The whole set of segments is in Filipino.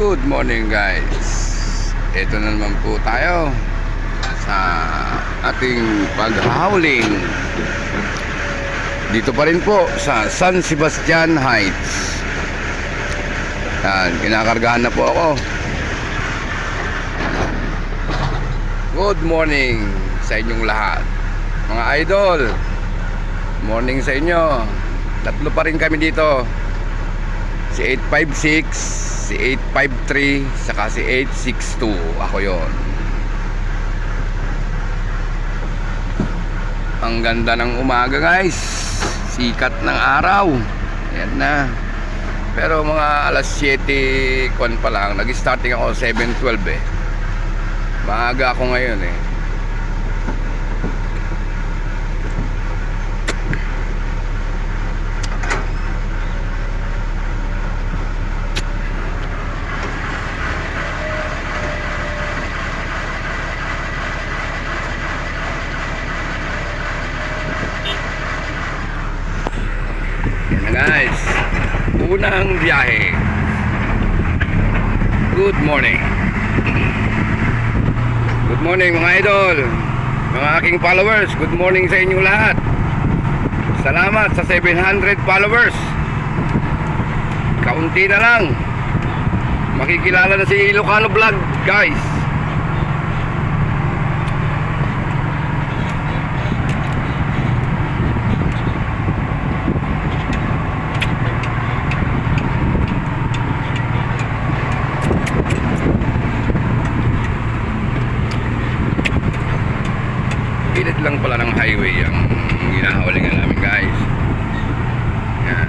Good morning guys. Ito na naman po tayo sa ating paghahauling. Dito pa rin po sa San Sebastian Heights. Yan, kinakargahan na po ako. Good morning sa inyong lahat, mga idol. Morning sa inyo. Tatlo pa rin kami dito. Si 856, si 853, saka si 862. Ako yon. Ang ganda ng umaga guys. Sikat ng araw. Ayan na. Pero mga alas 7 kon pa lang. Nag-starting ako 7:12 eh. Maaga ako ngayon eh. Guys, unang biyahe. Good morning. Good morning mga idol, mga aking followers. Good morning sa inyong lahat. Salamat sa 700 followers. Kaunti na lang, makikilala na si Ilocano Vlog guys. Pilit lang pala ng highway ang ginahawalingan namin guys. Yan.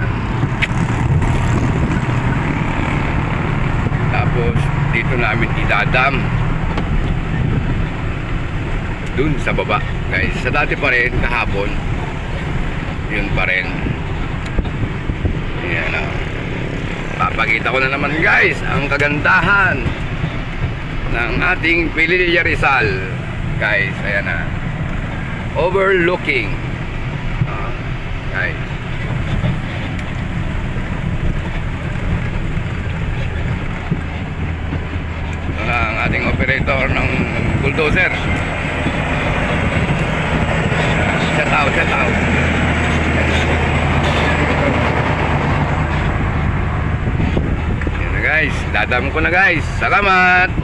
Tapos dito namin idadam dun sa baba guys. Sa dati pa rin kahapon, yun pa rin. Yan o. Papakita ko na naman guys ang kagandahan ng ating Pililla Rizal guys. Ayan na, overlooking guys. Ang ating operator ng bulldozer. Shout out, shout out. Yan na guys, dadam ko na guys. Salamat.